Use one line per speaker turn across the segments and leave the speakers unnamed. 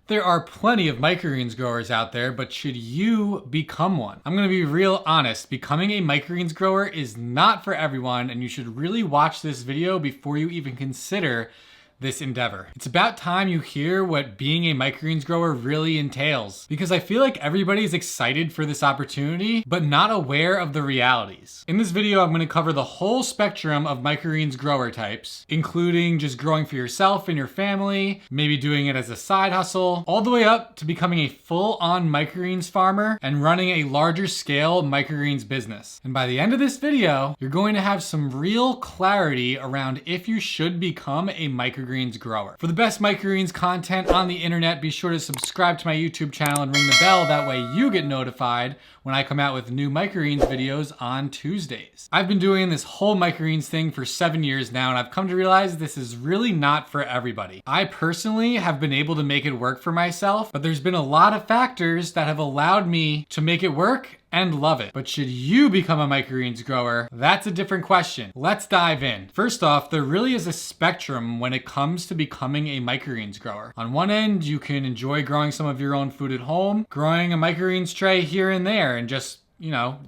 There are plenty of microgreens growers out there, but should you become one? I'm gonna be real honest. Becoming a microgreens grower is not for everyone, and you should really watch this video before you even consider this endeavor. It's about time you hear what being a microgreens grower really entails, because I feel like everybody's excited for this opportunity, but not aware of the realities. In this video, I'm gonna cover the whole spectrum of microgreens grower types, including just growing for yourself and your family, maybe doing it as a side hustle, all the way up to becoming a full-on microgreens farmer and running a larger scale microgreens business. And by the end of this video, you're going to have some real clarity around if you should become a microgreens grower. For the best microgreens content on the internet, be sure to subscribe to my YouTube channel and ring the bell. That way you get notified when I come out with new microgreens videos on Tuesdays. I've been doing this whole microgreens thing for 7 years now, and I've come to realize this is really not for everybody. I personally have been able to make it work for myself, but there's been a lot of factors that have allowed me to make it work and love it. But should you become a microgreens grower? That's a different question. Let's dive in. First off, there really is a spectrum when it comes to becoming a microgreens grower. On one end, you can enjoy growing some of your own food at home, growing a microgreens tray here and there, and just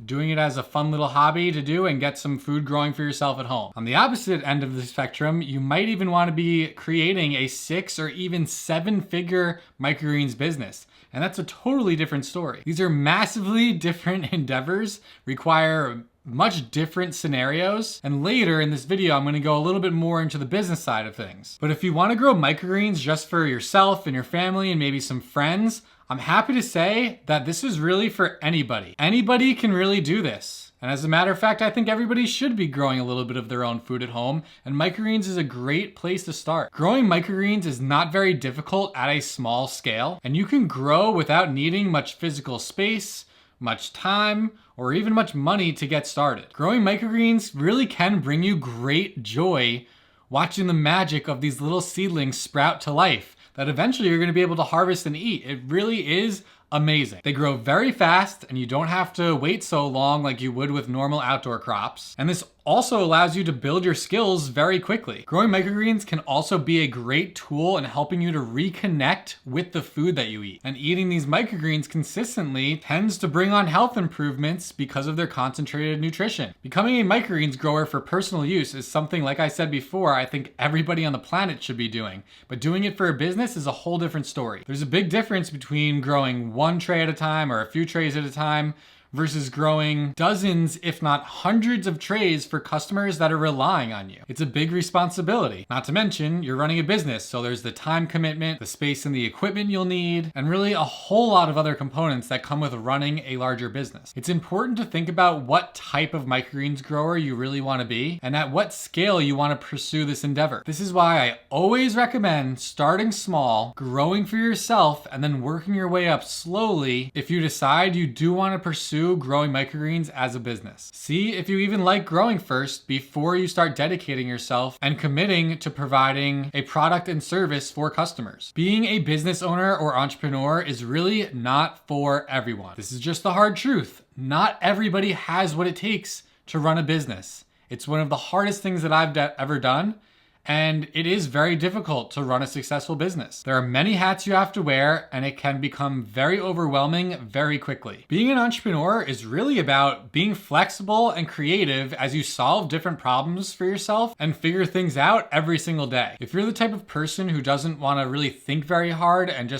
doing it as a fun little hobby to do and get some food growing for yourself at home. On the opposite end of the spectrum, you might even want to be creating a 6 or even 7-figure microgreens business. And that's a totally different story. These are massively different endeavors, require much different scenarios. And later in this video, I'm gonna go a little bit more into the business side of things. But if you wanna grow microgreens just for yourself and your family and maybe some friends, I'm happy to say that this is really for anybody. Anybody can really do this. And as a matter of fact, I think everybody should be growing a little bit of their own food at home, and microgreens is a great place to start. Growing microgreens is not very difficult at a small scale, and you can grow without needing much physical space, much time, or even much money to get started. Growing microgreens really can bring you great joy watching the magic of these little seedlings sprout to life that eventually you're gonna be able to harvest and eat. It really is amazing. They grow very fast and you don't have to wait so long like you would with normal outdoor crops. And this also allows you to build your skills very quickly. Growing microgreens can also be a great tool in helping you to reconnect with the food that you eat. And eating these microgreens consistently tends to bring on health improvements because of their concentrated nutrition. Becoming a microgreens grower for personal use is something, like I said before, I think everybody on the planet should be doing. But doing it for a business is a whole different story. There's a big difference between growing one tray at a time or a few trays at a time versus growing dozens, if not hundreds of trays for customers that are relying on you. It's a big responsibility. Not to mention, you're running a business, so there's the time commitment, the space and the equipment you'll need, and really a whole lot of other components that come with running a larger business. It's important to think about what type of microgreens grower you really want to be, and at what scale you want to pursue this endeavor. This is why I always recommend starting small, growing for yourself, and then working your way up slowly if you decide you do want to pursue growing microgreens as a business. See if you even like growing first before you start dedicating yourself and committing to providing a product and service for customers. Being a business owner or entrepreneur is really not for everyone. This is just the hard truth. Not everybody has what it takes to run a business. It's one of the hardest things that I've ever done. And it is very difficult to run a successful business. There are many hats you have to wear, and it can become very overwhelming very quickly. Being an entrepreneur is really about being flexible and creative as you solve different problems for yourself and figure things out every single day. If you're the type of person who doesn't want to really think very hard and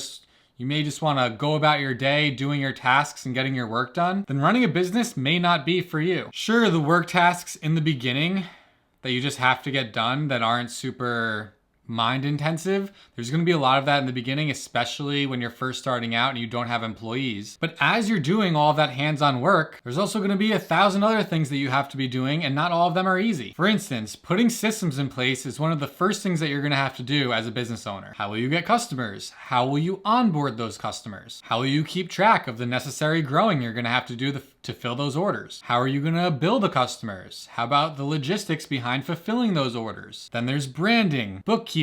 you may just want to go about your day doing your tasks and getting your work done, then running a business may not be for you. Sure, the work tasks in the beginning that you just have to get done that aren't super mind intensive. There's gonna be a lot of that in the beginning, especially when you're first starting out and you don't have employees. But as you're doing all of that hands-on work, there's also gonna be 1,000 other things that you have to be doing, and not all of them are easy. For instance, putting systems in place is one of the first things that you're gonna have to do as a business owner. How will you get customers? How will you onboard those customers? How will you keep track of the necessary growing you're gonna have to do to fill those orders? How are you gonna bill the customers? How about the logistics behind fulfilling those orders? Then there's branding, bookkeeping,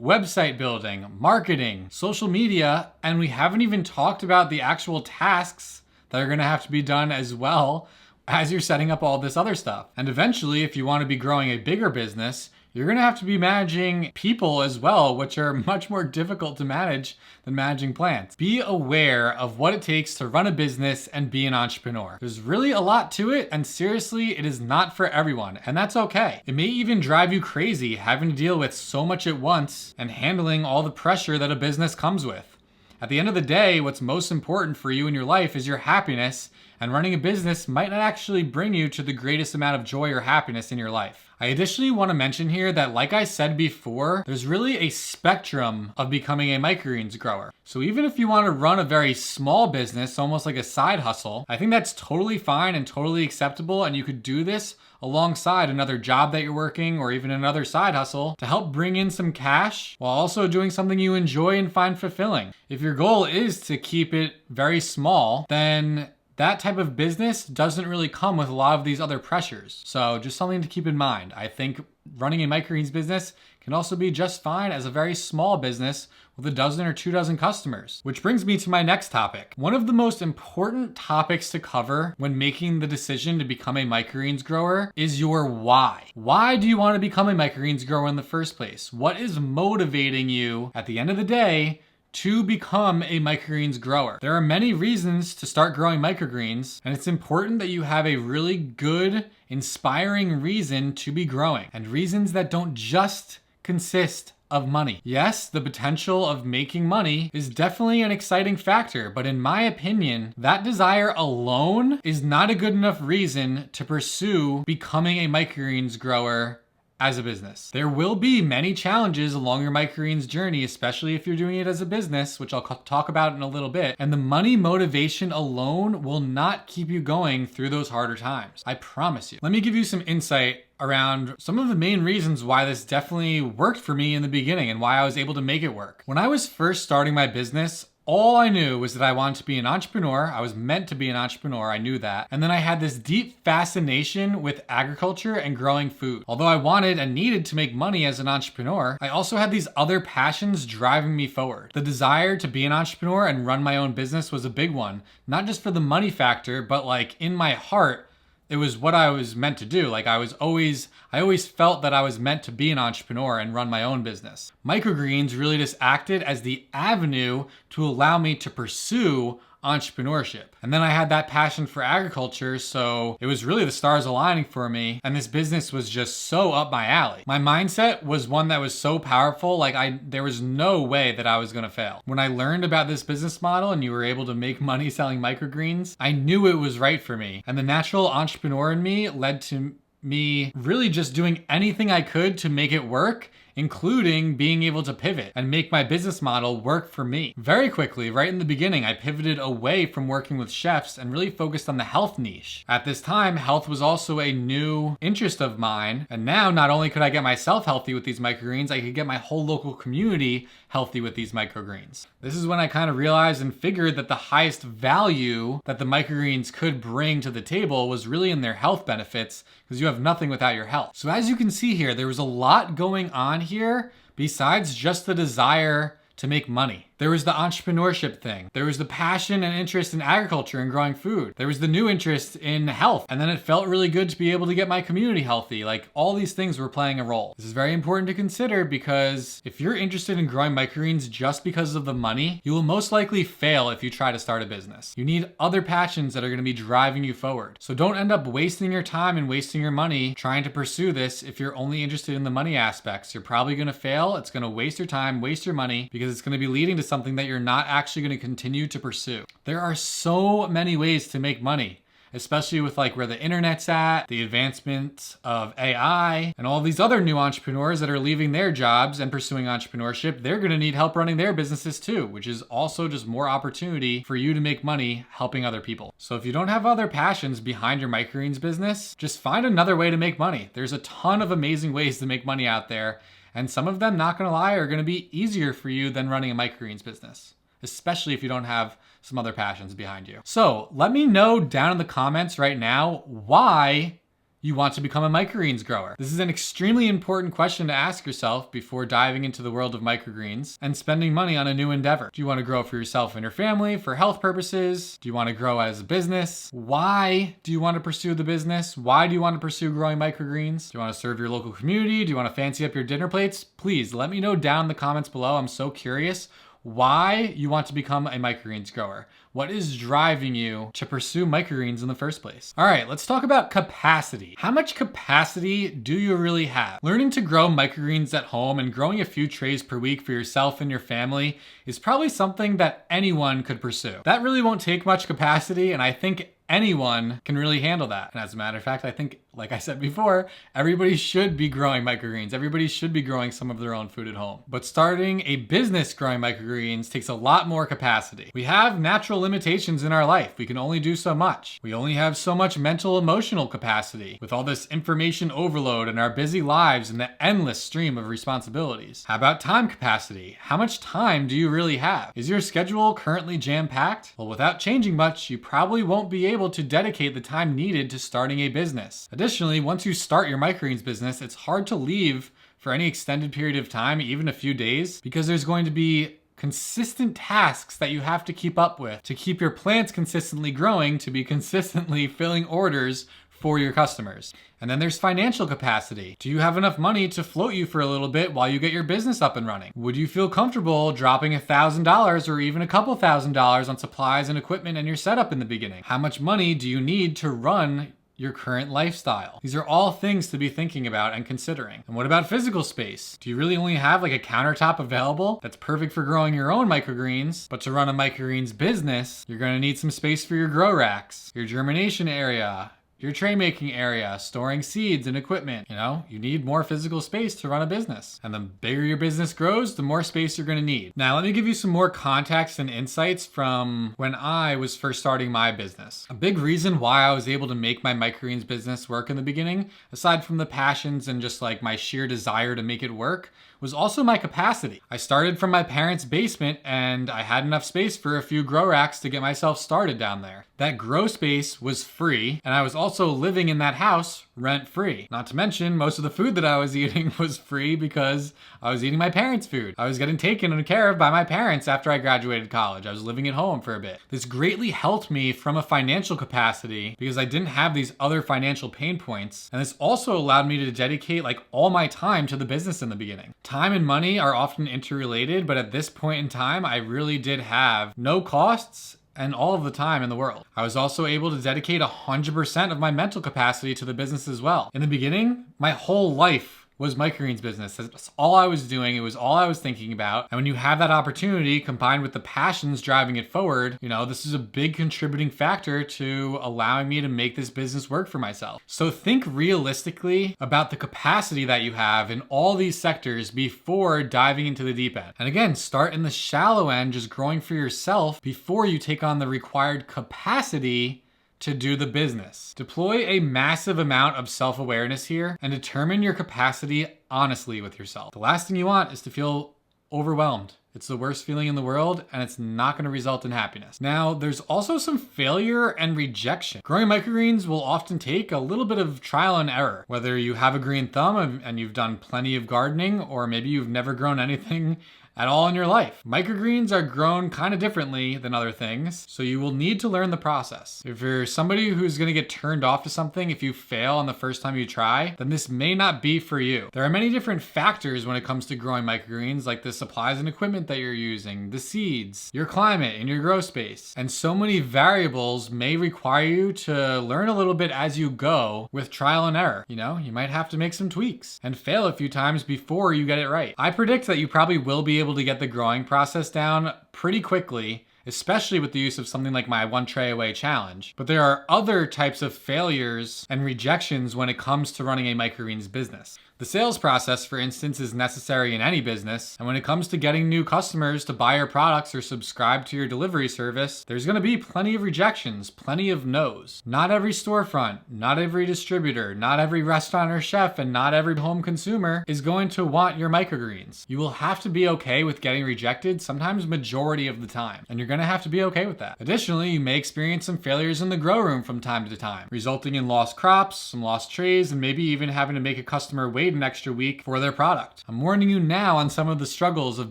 website building, marketing, social media, and we haven't even talked about the actual tasks that are gonna have to be done as well as you're setting up all this other stuff. And eventually, if you wanna be growing a bigger business, You're gonna have to be managing people as well, which are much more difficult to manage than managing plants. Be aware of what it takes to run a business and be an entrepreneur. There's really a lot to it, and seriously, it is not for everyone, and that's okay. It may even drive you crazy having to deal with so much at once and handling all the pressure that a business comes with. At the end of the day, what's most important for you in your life is your happiness, and running a business might not actually bring you to the greatest amount of joy or happiness in your life. I additionally want to mention here that, like I said before, there's really a spectrum of becoming a microgreens grower. So even if you want to run a very small business, almost like a side hustle, I think that's totally fine and totally acceptable, and you could do this alongside another job that you're working or even another side hustle to help bring in some cash while also doing something you enjoy and find fulfilling. If your goal is to keep it very small, then that type of business doesn't really come with a lot of these other pressures. So just something to keep in mind. I think running a microgreens business can also be just fine as a very small business with a dozen or 2 dozen customers. Which brings me to my next topic. One of the most important topics to cover when making the decision to become a microgreens grower is your why. Why do you want to become a microgreens grower in the first place? What is motivating you at the end of the day to become a microgreens grower? There are many reasons to start growing microgreens, and it's important that you have a really good, inspiring reason to be growing, and reasons that don't just consist of money. Yes, the potential of making money is definitely an exciting factor, but in my opinion, that desire alone is not a good enough reason to pursue becoming a microgreens grower as a business. There will be many challenges along your microgreens journey, especially if you're doing it as a business, which I'll talk about in a little bit. And the money motivation alone will not keep you going through those harder times. I promise you. Let me give you some insight around some of the main reasons why this definitely worked for me in the beginning and why I was able to make it work. When I was first starting my business, all I knew was that I wanted to be an entrepreneur. I was meant to be an entrepreneur. I knew that. And then I had this deep fascination with agriculture and growing food. Although I wanted and needed to make money as an entrepreneur, I also had these other passions driving me forward. The desire to be an entrepreneur and run my own business was a big one, not just for the money factor, but like in my heart, it was what I was meant to do. Like I always felt that I was meant to be an entrepreneur and run my own business. Microgreens really just acted as the avenue to allow me to pursue entrepreneurship. And then I had that passion for agriculture, so it was really the stars aligning for me, and this business was just so up my alley. My mindset was one that was so powerful, there was no way that I was gonna fail. When I learned about this business model and you were able to make money selling microgreens, I knew it was right for me. And the natural entrepreneur in me led to me really just doing anything I could to make it work, including being able to pivot and make my business model work for me. Very quickly, right in the beginning, I pivoted away from working with chefs and really focused on the health niche. At this time, health was also a new interest of mine, and now not only could I get myself healthy with these microgreens, I could get my whole local community healthy with these microgreens. This is when I kind of realized and figured that the highest value that the microgreens could bring to the table was really in their health benefits, because you have nothing without your health. So as you can see here, there was a lot going on here besides just the desire to make money. There was the entrepreneurship thing. There was the passion and interest in agriculture and growing food. There was the new interest in health. And then it felt really good to be able to get my community healthy. Like all these things were playing a role. This is very important to consider because if you're interested in growing microgreens just because of the money, you will most likely fail if you try to start a business. You need other passions that are going to be driving you forward. So don't end up wasting your time and wasting your money trying to pursue this if you're only interested in the money aspects. You're probably going to fail. It's going to waste your time, waste your money, because it's going to be leading to something that you're not actually going to continue to pursue. There are so many ways to make money, especially with like where the internet's at, the advancements of AI, and all these other new entrepreneurs that are leaving their jobs and pursuing entrepreneurship. They're going to need help running their businesses too, which is also just more opportunity for you to make money helping other people. So if you don't have other passions behind your microgreens business, just find another way to make money. There's a ton of amazing ways to make money out there. And some of them, not gonna lie, are gonna be easier for you than running a microgreens business, especially if you don't have some other passions behind you. So let me know down in the comments right now why you want to become a microgreens grower? This is an extremely important question to ask yourself before diving into the world of microgreens and spending money on a new endeavor. Do you want to grow for yourself and your family for health purposes? Do you want to grow as a business? Why do you want to pursue the business? Why do you want to pursue growing microgreens? Do you want to serve your local community? Do you want to fancy up your dinner plates? Please let me know down in the comments below. I'm so curious why you want to become a microgreens grower. What is driving you to pursue microgreens in the first place? All right, let's talk about capacity. How much capacity do you really have? Learning to grow microgreens at home and growing a few trays per week for yourself and your family is probably something that anyone could pursue. That really won't take much capacity, and I think anyone can really handle that. And as a matter of fact, I think, like I said before, everybody should be growing microgreens. Everybody should be growing some of their own food at home. But starting a business growing microgreens takes a lot more capacity. We have natural limitations in our life. We can only do so much. We only have so much mental, emotional capacity with all this information overload in our busy lives and the endless stream of responsibilities. How about time capacity? How much time do you really have? Is your schedule currently jam-packed? Well, without changing much, you probably won't be able to dedicate the time needed to starting a business. Additionally, once you start your microgreens business, it's hard to leave for any extended period of time, even a few days, because there's going to be consistent tasks that you have to keep up with to keep your plants consistently growing, to be consistently filling orders for your customers. And then there's financial capacity. Do you have enough money to float you for a little bit while you get your business up and running? Would you feel comfortable dropping $1,000 or even a couple $1,000s on supplies and equipment and your setup in the beginning? How much money do you need to run your current lifestyle? These are all things to be thinking about and considering. And what about physical space? Do you really only have like a countertop available that's perfect for growing your own microgreens? But to run a microgreens business, you're going to need some space for your grow racks, your germination area, your tray making area, storing seeds and equipment. You know, you need more physical space to run a business. And the bigger your business grows, the more space you're gonna need. Now, let me give you some more context and insights from when I was first starting my business. A big reason why I was able to make my microgreens business work in the beginning, aside from the passions and just like my sheer desire to make it work, was also my capacity. I started from my parents' basement and I had enough space for a few grow racks to get myself started down there. That grow space was free, and I was also living in that house rent-free. Not to mention, most of the food that I was eating was free because I was eating my parents' food. I was getting taken care of by my parents after I graduated college. I was living at home for a bit. This greatly helped me from a financial capacity because I didn't have these other financial pain points. And this also allowed me to dedicate like all my time to the business in the beginning. Time and money are often interrelated, but at this point in time, I really did have no costs and all of the time in the world. I was also able to dedicate 100% of my mental capacity to the business as well. In the beginning, my whole life was microgreens business. That's all I was doing. It was all I was thinking about. And when you have that opportunity combined with the passions driving it forward, you know, this is a big contributing factor to allowing me to make this business work for myself. So think realistically about the capacity that you have in all these sectors before diving into the deep end. And again, start in the shallow end, just growing for yourself before you take on the required capacity to do the business. Deploy a massive amount of self-awareness here and determine your capacity honestly with yourself. The last thing you want is to feel overwhelmed. It's the worst feeling in the world, and it's not going to result in happiness. Now, there's also some failure and rejection. Growing microgreens will often take a little bit of trial and error. Whether you have a green thumb and you've done plenty of gardening, or maybe you've never grown anything at all in your life. Microgreens are grown kind of differently than other things, so you will need to learn the process. If you're somebody who's gonna get turned off to something if you fail on the first time you try, then this may not be for you. There are many different factors when it comes to growing microgreens, like the supplies and equipment that you're using, the seeds, your climate, and your grow space. And so many variables may require you to learn a little bit as you go with trial and error. You know, you might have to make some tweaks and fail a few times before you get it right. I predict that you probably will be able to get the growing process down pretty quickly, especially with the use of something like my 1 tray away challenge. But there are other types of failures and rejections when it comes to running a microgreens business. The sales process, for instance, is necessary in any business, and when it comes to getting new customers to buy your products or subscribe to your delivery service, there's going to be plenty of rejections, plenty of no's. Not every storefront, not every distributor, not every restaurant or chef, and not every home consumer is going to want your microgreens. You will have to be okay with getting rejected, sometimes majority of the time, and you're going to have to be okay with that. Additionally, you may experience some failures in the grow room from time to time, resulting in lost crops, some lost trays, and maybe even having to make a customer wait an extra week for their product. I'm warning you now on some of the struggles of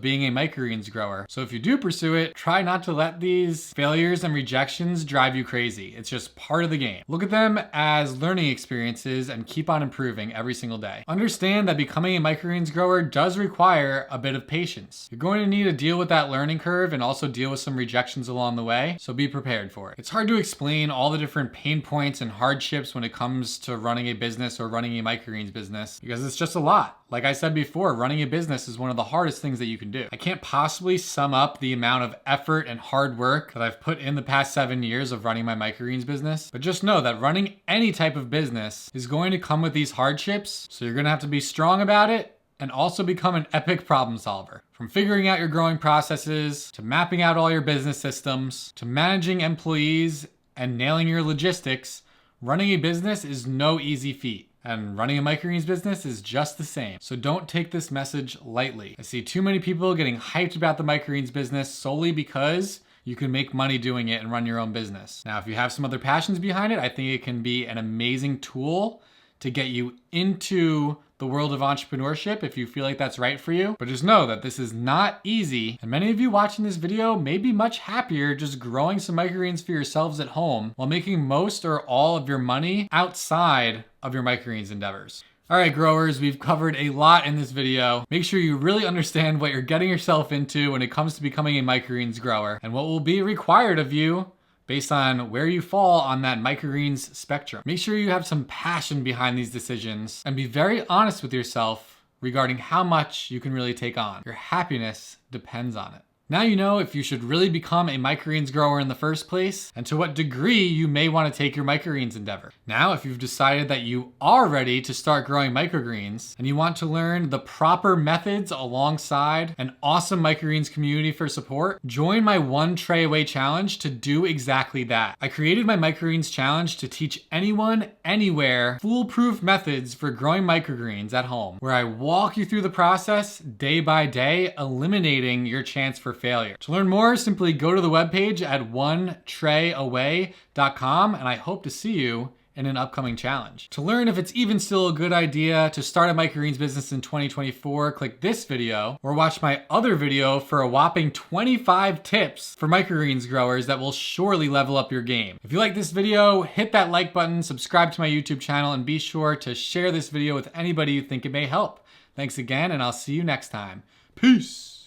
being a microgreens grower, so if you do pursue it, try not to let these failures and rejections drive you crazy. It's just part of the game. Look at them as learning experiences and keep on improving every single day. Understand that becoming a microgreens grower does require a bit of patience. You're going to need to deal with that learning curve and also deal with some rejections along the way, so be prepared for it. It's hard to explain all the different pain points and hardships when it comes to running a business or running a microgreens business because it's just a lot. Like I said before, running a business is one of the hardest things that you can do. I can't possibly sum up the amount of effort and hard work that I've put in the past 7 years of running my microgreens business, but just know that running any type of business is going to come with these hardships, so you're going to have to be strong about it and also become an epic problem solver. From figuring out your growing processes, to mapping out all your business systems, to managing employees and nailing your logistics, running a business is no easy feat. And running a microgreens business is just the same. So don't take this message lightly. I see too many people getting hyped about the microgreens business solely because you can make money doing it and run your own business. Now, if you have some other passions behind it, I think it can be an amazing tool to get you into the world of entrepreneurship if you feel like that's right for you. But just know that this is not easy, and many of you watching this video may be much happier just growing some microgreens for yourselves at home while making most or all of your money outside of your microgreens endeavors. All right, growers, we've covered a lot in this video. Make sure you really understand what you're getting yourself into when it comes to becoming a microgreens grower and what will be required of you based on where you fall on that microgreens spectrum. Make sure you have some passion behind these decisions and be very honest with yourself regarding how much you can really take on. Your happiness depends on it. Now you know if you should really become a microgreens grower in the first place and to what degree you may want to take your microgreens endeavor. Now, if you've decided that you are ready to start growing microgreens and you want to learn the proper methods alongside an awesome microgreens community for support, join my 1 tray away challenge to do exactly that. I created my microgreens challenge to teach anyone, anywhere, foolproof methods for growing microgreens at home, where I walk you through the process day by day, eliminating your chance for failure. To learn more, simply go to the webpage at onetrayaway.com, and I hope to see you in an upcoming challenge. To learn if it's even still a good idea to start a microgreens business in 2024, click this video or watch my other video for a whopping 25 tips for microgreens growers that will surely level up your game. If you like this video, hit that like button, subscribe to my YouTube channel, and be sure to share this video with anybody you think it may help. Thanks again, and I'll see you next time. Peace.